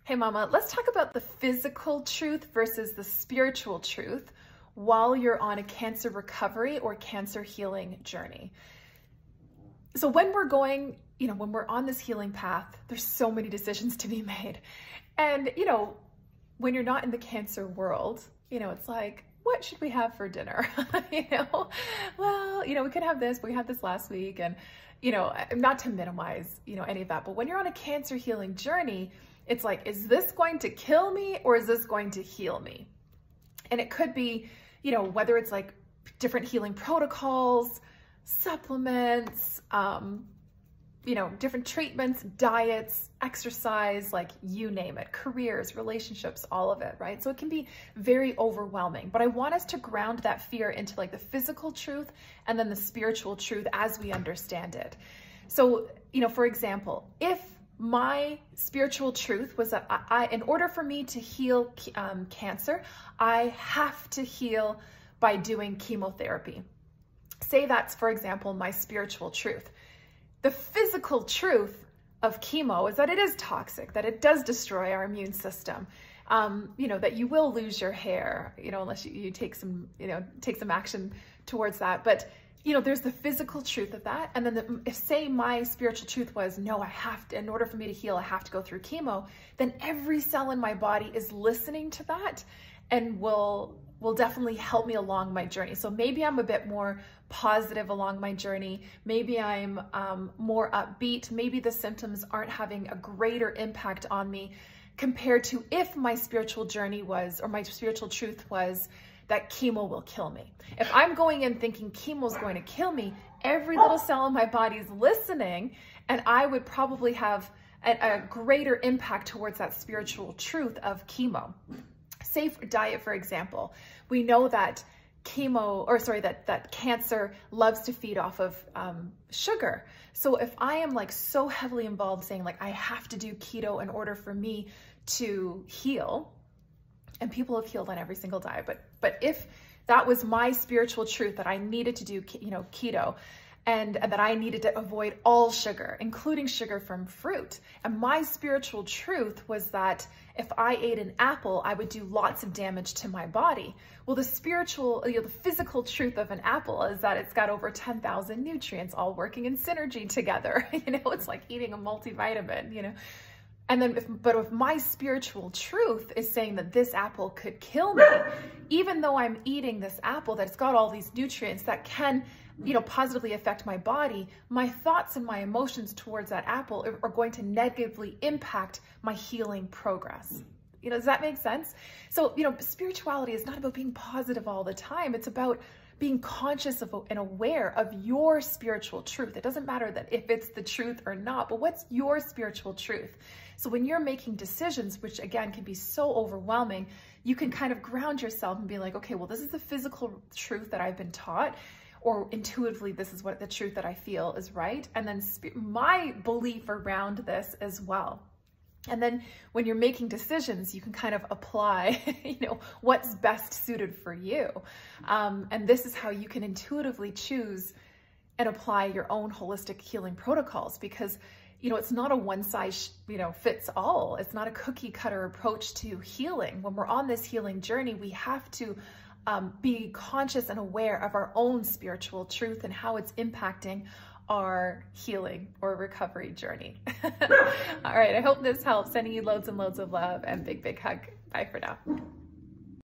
Hey mama, let's talk about the physical truth versus the spiritual truth while you're on a cancer recovery or cancer healing journey. So when we're going, when we're on this healing path, there's so many decisions to be made. And, when you're not in the cancer world, it's like, what should we have for dinner? Well, we could have this, but we had this last week. And, not to minimize, any of that, but when you're on a cancer healing journey, it's like, is this going to kill me or is this going to heal me? And it could be, whether it's like different healing protocols, supplements, different treatments, diets, exercise, like you name it, careers, relationships, all of it, right? So it can be very overwhelming, but I want us to ground that fear into like the physical truth and then the spiritual truth as we understand it. So, for example, if my spiritual truth was that in order for me to heal cancer, I have to heal by doing chemotherapy. Say that's, for example, my spiritual truth. The physical truth of chemo is that it is toxic, that it does destroy our immune system, that you will lose your hair, unless you take some action towards that. But there's the physical truth of that. And then if say my spiritual truth was, no, I have to, in order for me to heal, I have to go through chemo, then every cell in my body is listening to that and will definitely help me along my journey. So maybe I'm a bit more positive along my journey. Maybe I'm more upbeat. Maybe the symptoms aren't having a greater impact on me compared to if my spiritual journey was, or my spiritual truth was, that chemo will kill me. If I'm going in thinking chemo is going to kill me, every little cell in my body is listening, and I would probably have a greater impact towards that spiritual truth of chemo. Say for diet, for example, we know that that cancer loves to feed off of sugar. So if I am like so heavily involved saying like, I have to do keto in order for me to heal, and people have healed on every single diet, but if that was my spiritual truth that I needed to do, keto, and that I needed to avoid all sugar, including sugar from fruit. And my spiritual truth was that if I ate an apple, I would do lots of damage to my body. Well, the spiritual, the physical truth of an apple is that it's got over 10,000 nutrients all working in synergy together. It's like eating a multivitamin, And then, if my spiritual truth is saying that this apple could kill me, even though I'm eating this apple that's got all these nutrients that can, positively affect my body, my thoughts and my emotions towards that apple are going to negatively impact my healing progress. Does that make sense? So, spirituality is not about being positive all the time. It's about being conscious of and aware of your spiritual truth. It doesn't matter that if it's the truth or not, but what's your spiritual truth? So when you're making decisions, which again can be so overwhelming, you can kind of ground yourself and be like, okay, well, this is the physical truth that I've been taught, or intuitively, this is what the truth that I feel is right. And then my belief around this as well. And then when you're making decisions, you can kind of apply, what's best suited for you. And this is how you can intuitively choose and apply your own holistic healing protocols, because, it's not a one size, fits all. It's not a cookie cutter approach to healing. When we're on this healing journey, we have to be conscious and aware of our own spiritual truth and how it's impacting our healing or recovery journey. All right, I hope this helps. Sending you loads and loads of love and big, big hug. Bye for now.